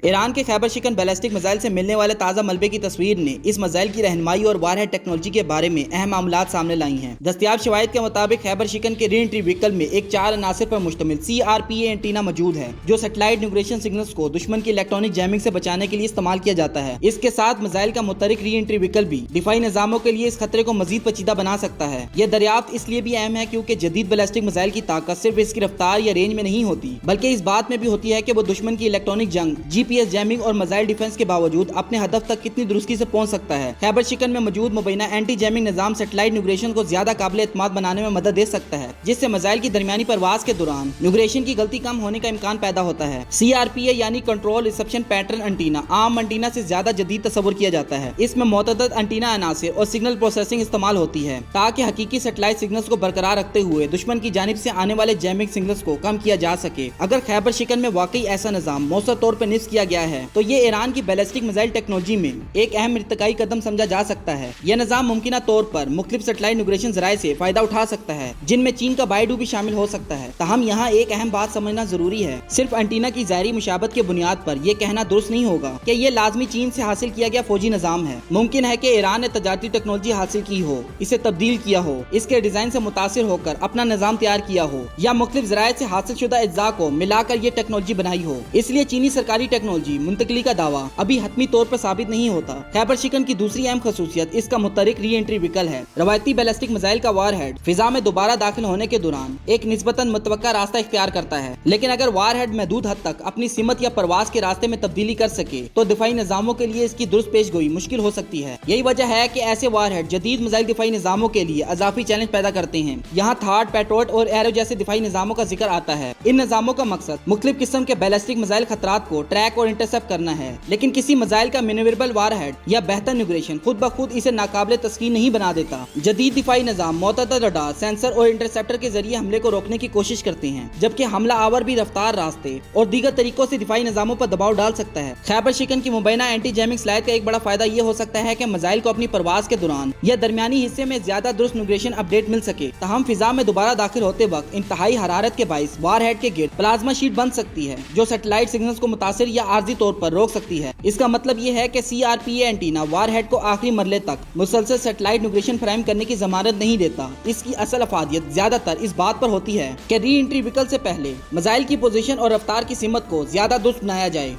ایران کے خیبر شکن ballistic missile سے ملنے والے تازہ ملبے کی تصویر نے اس میزائل کی رہنمائی اور وار ہیڈ ٹیکنالوجی کے بارے میں اہم معلومات سامنے لائی ہیں۔ دستیاب شواہد کے مطابق خیبر شکن کے ری انٹری وہیکل میں ایک 4 عناصر پر مشتمل CRPA اینٹینا موجود ہے جو سیٹلائٹ نیویگیشن سگنلز کو دشمن کی الیکٹرانک جیمنگ سے بچانے کے لیے استعمال کیا جاتا ہے۔ اس کے ساتھ میزائل کا متحرک ری انٹری وہیکل بھی دفاعی نظاموں کے لیے اس خطرے کو مزید پیچیدہ بنا سکتا ہے۔ یہ دریافت اس لیے بھی اہم ہے کیونکہ جدید بیلسٹک میزائل کی طاقت صرف اس کی رفتار یا رینج میں نہیں ہوتی بلکہ اس بات میں بھی ہوتی ہے کہ وہ دشمن کی الیکٹرانک جنگ، GPS جیمنگ اور میزائل ڈیفنس کے باوجود اپنے ہدف تک کتنی درستی سے پہنچ سکتا ہے۔ خیبر شکن میں موجود مبینہ اینٹی جیمنگ نظام سیٹلائٹ نیویگیشن کو زیادہ قابل اعتماد بنانے میں مدد دے سکتا ہے، جس سے میزائل کی درمیانی پرواز کے دوران نیویگیشن کی غلطی کم ہونے کا امکان پیدا ہوتا ہے۔ CRPA یعنی کنٹرول ریسیپشن پیٹرن انٹینا عام انٹینا سے زیادہ جدید تصور کیا جاتا ہے۔ اس میں متعدد انٹینا عناصر اور سگنل پروسیسنگ استعمال ہوتی ہے تاکہ حقیقی سیٹلائٹ سگنلز کو برقرار رکھتے ہوئے دشمن کی جانب سے آنے والے جیمنگ سگنلز کو کم کیا جا سکے۔ اگر خیبر شکن میں واقعی ایسا نظام مؤثر طور پر نصب کیا گیا ہے تو یہ ایران کی بیلسٹک میزائل ٹیکنالوجی میں ایک اہم ارتقائی قدم سمجھا جا سکتا ہے۔ یہ نظام ممکنہ طور پر مختلف سیٹلائٹ نیویگیشن ذرائع سے فائدہ اٹھا سکتا ہے جن میں چین کا بائیڈو بھی شامل ہو سکتا ہے۔ تاہم یہاں ایک اہم بات سمجھنا ضروری ہے، صرف انٹینا کی ظاہری مشابہت کے بنیاد پر یہ کہنا درست نہیں ہوگا کہ یہ لازمی چین سے حاصل کیا گیا فوجی نظام ہے۔ ممکن ہے کہ ایران نے تجارتی ٹیکنالوجی حاصل کی ہو، اسے تبدیل کیا ہو، اس کے ڈیزائن سے متاثر ہو کر اپنا نظام تیار کیا ہو، یا مختلف ذرائع سے حاصل شدہ اجزاء کو ملا کر یہ ٹیکنالوجی بنائی ہو۔ اس لیے چینی سرکاری ٹیکنالوجی منتقلی کا دعویٰ ابھی حتمی طور پر ثابت نہیں ہوتا۔ خیبر شکن کی دوسری اہم خصوصیت اس کا متحرک ری انٹری وہیکل ہے۔ روایتی بیلسٹک میزائل کا وار ہیڈ فضا میں دوبارہ داخل ہونے کے دوران ایک نسبتاً متوقع راستہ اختیار کرتا ہے، لیکن اگر وار ہیڈ محدود حد تک اپنی سمت یا پرواز کے راستے میں تبدیلی کر سکے تو دفاعی نظاموں کے لیے اس کی درست پیش گوئی مشکل ہو سکتی ہے۔ یہی وجہ ہے کہ ایسے وار ہیڈ جدید میزائل دفاعی نظاموں کے لیے اضافی چیلنج پیدا کرتے ہیں۔ یہاں تھاڈ، پیٹروٹ اور ایرو جیسے دفاعی نظاموں کا ذکر آتا ہے۔ ان نظاموں کا مقصد مختلف قسم کے بیلسٹک میزائل خطرات کو ٹریک اور انٹرسپٹ کرنا ہے، لیکن کسی میزائل کا مینیوربل وار ہیڈ یا بہتر نیویگیشن خود بخود اسے ناقابل تسخیر نہیں بنا دیتا۔ جدید دفاعی نظام معتدل رڈار، سینسر اور انٹرسپٹر کے ذریعے حملے کو روکنے کی کوشش کرتے ہیں، جبکہ حملہ آور بھی رفتار، راستے اور دیگر طریقوں سے دفاعی نظاموں پر دباؤ ڈال سکتا ہے۔ خیبر شکن کی مبینہ اینٹی جیمنگ صلاحیت کا ایک بڑا فائدہ یہ ہو سکتا ہے کہ میزائل کو اپنی پرواز کے دوران یا درمیانی حصے میں زیادہ درست نیویگیشن اپڈیٹ مل سکے۔ تاہم فضا میں دوبارہ داخل ہوتے وقت انتہائی حرارت کے باعث وار ہیڈ کے گرد پلازما شیٹ بن سکتی ہے جو سیٹلائٹ سگنلز کو متاثر یا عارضی طور پر روک سکتی ہے۔ اس کا مطلب یہ ہے کہ CRPA اینٹینا وار ہیڈ کو آخری مرحلے تک مسلسل سیٹلائٹ نیویگیشن فراہم کرنے کی ضمانت نہیں دیتا۔ اس کی اصل افادیت زیادہ تر اس بات پر ہوتی ہے کہ ری انٹری وہیکل سے پہلے میزائل کی پوزیشن اور رفتار کی سمت کو زیادہ درست بنایا جائے۔